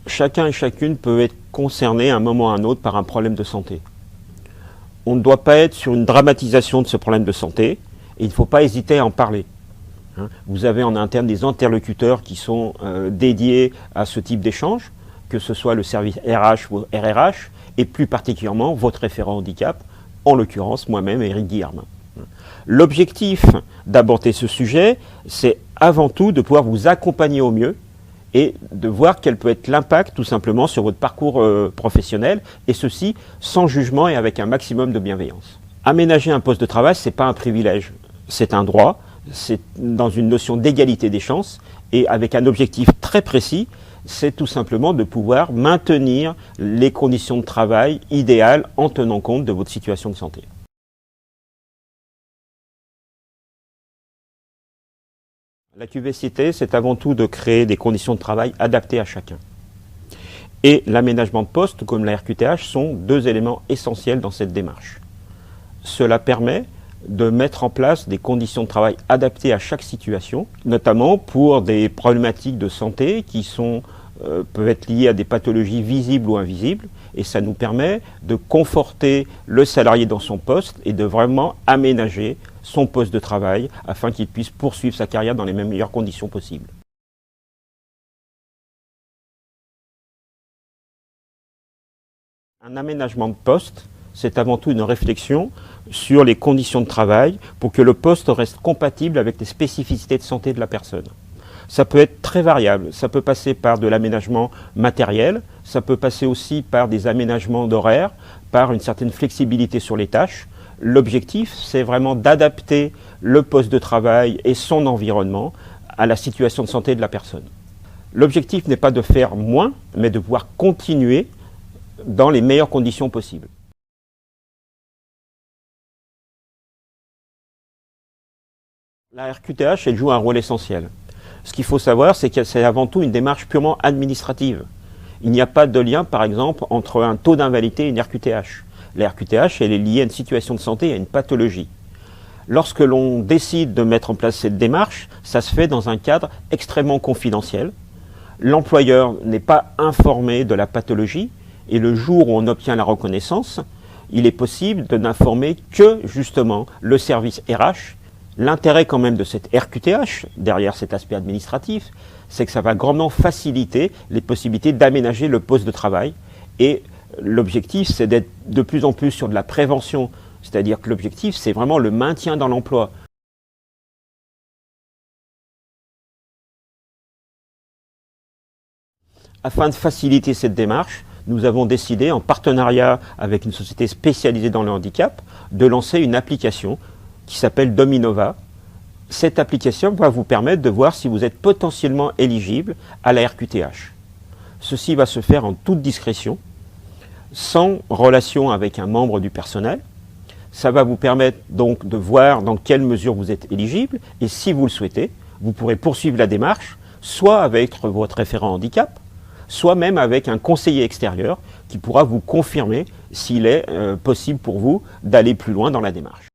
Chacun et chacune peut être concerné à un moment ou à un autre par un problème de santé. On ne doit pas être sur une dramatisation de ce problème de santé et il ne faut pas hésiter à en parler. Vous avez en interne des interlocuteurs qui sont dédiés à ce type d'échange, que ce soit le service RH ou RRH, et plus particulièrement votre référent handicap, en l'occurrence moi-même, Éric Guillermin. L'objectif d'aborder ce sujet, c'est avant tout de pouvoir vous accompagner au mieux et de voir quel peut être l'impact tout simplement sur votre parcours professionnel, et ceci sans jugement et avec un maximum de bienveillance. Aménager un poste de travail, ce n'est pas un privilège, c'est un droit, c'est dans une notion d'égalité des chances et avec un objectif très précis, c'est tout simplement de pouvoir maintenir les conditions de travail idéales en tenant compte de votre situation de santé. La QVCT, c'est avant tout de créer des conditions de travail adaptées à chacun. Et l'aménagement de poste, comme la RQTH, sont deux éléments essentiels dans cette démarche. Cela permet de mettre en place des conditions de travail adaptées à chaque situation, notamment pour des problématiques de santé qui peuvent être liées à des pathologies visibles ou invisibles, et ça nous permet de conforter le salarié dans son poste et de vraiment aménager son poste de travail afin qu'il puisse poursuivre sa carrière dans les meilleures conditions possibles. Un aménagement de poste, c'est avant tout une réflexion sur les conditions de travail pour que le poste reste compatible avec les spécificités de santé de la personne. Ça peut être très variable, ça peut passer par de l'aménagement matériel, ça peut passer aussi par des aménagements d'horaire, par une certaine flexibilité sur les tâches. L'objectif, c'est vraiment d'adapter le poste de travail et son environnement à la situation de santé de la personne. L'objectif n'est pas de faire moins, mais de pouvoir continuer dans les meilleures conditions possibles. La RQTH, elle joue un rôle essentiel. Ce qu'il faut savoir, c'est que c'est avant tout une démarche purement administrative. Il n'y a pas de lien, par exemple, entre un taux d'invalidité et une RQTH. La RQTH, elle est liée à une situation de santé, à une pathologie. Lorsque l'on décide de mettre en place cette démarche, ça se fait dans un cadre extrêmement confidentiel. L'employeur n'est pas informé de la pathologie et le jour où on obtient la reconnaissance, il est possible de n'informer que, justement, le service RH. L'intérêt quand même de cette RQTH, derrière cet aspect administratif, c'est que ça va grandement faciliter les possibilités d'aménager le poste de travail. Et l'objectif, c'est d'être de plus en plus sur de la prévention. C'est-à-dire que l'objectif, c'est vraiment le maintien dans l'emploi. Afin de faciliter cette démarche, nous avons décidé, en partenariat avec une société spécialisée dans le handicap, de lancer une application qui s'appelle Dominova. Cette application va vous permettre de voir si vous êtes potentiellement éligible à la RQTH. Ceci va se faire en toute discrétion, sans relation avec un membre du personnel. Ça va vous permettre donc de voir dans quelle mesure vous êtes éligible et si vous le souhaitez, vous pourrez poursuivre la démarche, soit avec votre référent handicap, soit même avec un conseiller extérieur qui pourra vous confirmer s'il est possible pour vous d'aller plus loin dans la démarche.